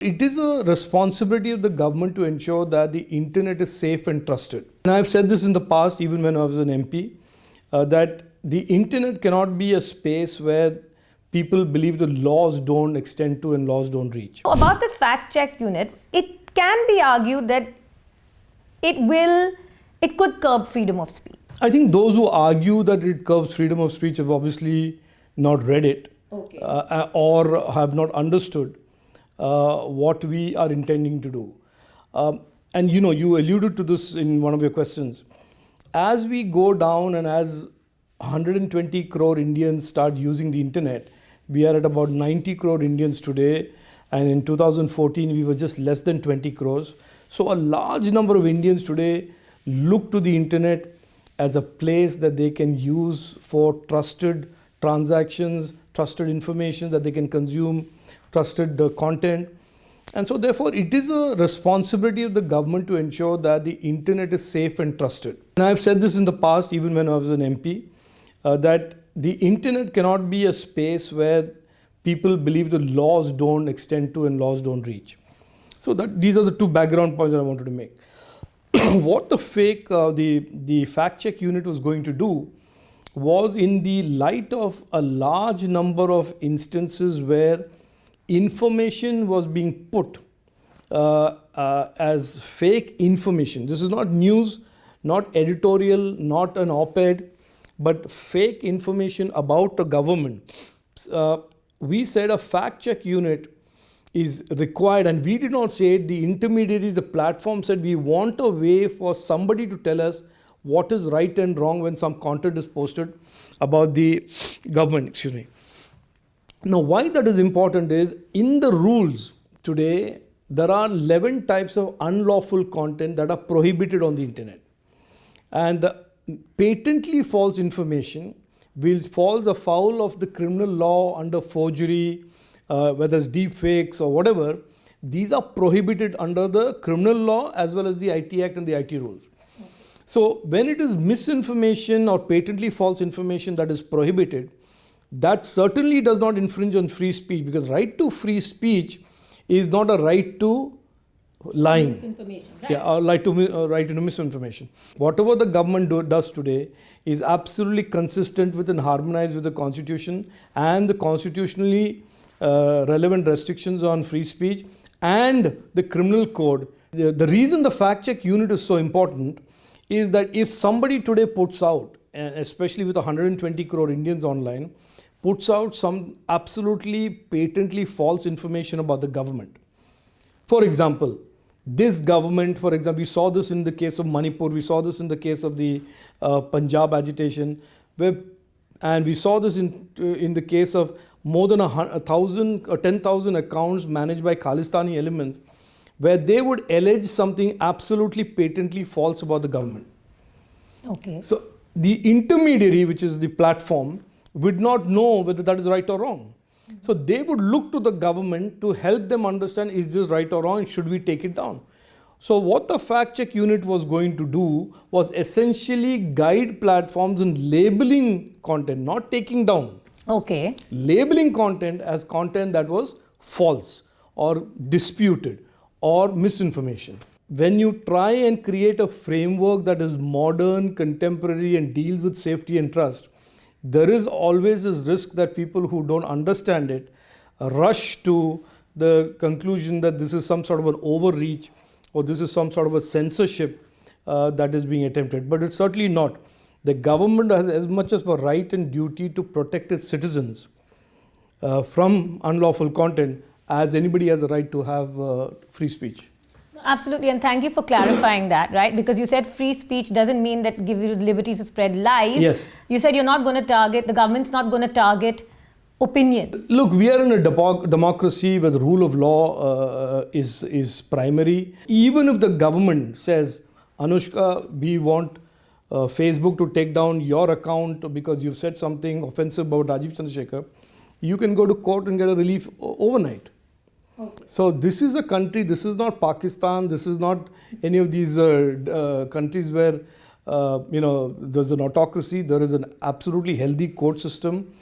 It is a responsibility of the government to ensure that the internet is safe and trusted. And I've said this in the past, even when I was an MP, that the internet cannot be a space where people believe the laws don't extend to and laws don't reach. About this fact check unit, it can be argued that it could curb freedom of speech. I think those who argue that it curbs freedom of speech have obviously not read it, or have not understood what we are intending to do. And you alluded to this in one of your questions. As we go down and as 120 crore Indians start using the internet, we are at about 90 crore Indians today, and in 2014 we were just less than 20 crores. So a large number of Indians today look to the internet as a place that they can use for trusted transactions, trusted information that they can consume, trusted content. And so therefore it is a responsibility of the government to ensure that the internet is safe and trusted. And I've said this in the past, even when I was an MP, that the internet cannot be a space where people believe the laws don't extend to and laws don't reach. So these are the two background points that I wanted to make. What the fact check unit was going to do was, in the light of a large number of instances where information was being put as fake information. This is not news, not editorial, not an op-ed, but fake information about a government. We said a fact check unit is required, and we did not say it. The intermediaries, the platform said we want a way for somebody to tell us what is right and wrong when some content is posted about the government. Now, why that is important is, in the rules today, there are 11 types of unlawful content that are prohibited on the internet. And the patently false information falls afoul of the criminal law under forgery, whether it's deep fakes or whatever. These are prohibited under the criminal law as well as the IT Act and the IT rules. So when it is misinformation or patently false information that is prohibited, that certainly does not infringe on free speech, because right to free speech is not a right to lying. Misinformation, right? Yeah, or right to misinformation. Whatever the government does today is absolutely consistent with and harmonized with the Constitution and the constitutionally relevant restrictions on free speech and the criminal code. The reason the fact check unit is so important is that if somebody today puts out, and especially with 120 crore Indians online, puts out some absolutely patently false information about the government. For example, this government, we saw this in the case of Manipur, we saw this in the case of the Punjab agitation, and we saw this in the case of more than 1,000 or 10,000 accounts managed by Khalistani elements, where they would allege something absolutely patently false about the government. Okay. So the intermediary, which is the platform, would not know whether that is right or wrong. So they would look to the government to help them understand, is this right or wrong, should we take it down? So what the fact check unit was going to do was essentially guide platforms in labeling content, not taking down. Okay. Labeling content as content that was false or disputed or misinformation. When you try and create a framework that is modern, contemporary, and deals with safety and trust, there is always this risk that people who don't understand it rush to the conclusion that this is some sort of an overreach or this is some sort of a censorship that is being attempted. But it's certainly not. The government has as much as a right and duty to protect its citizens from unlawful content as anybody has a right to have free speech. Absolutely, and thank you for clarifying that, right? Because you said free speech doesn't mean that give you liberty to spread lies. Yes. You said you're not going to target, the government's not going to target opinions. Look, we are in a democracy where the rule of law is primary. Even if the government says, Anushka, we want Facebook to take down your account because you've said something offensive about Rajeev Chandrasekhar, you can go to court and get a relief overnight. Okay. So this is a country, this is not Pakistan, this is not any of these countries where there's an autocracy. There is an absolutely healthy court system.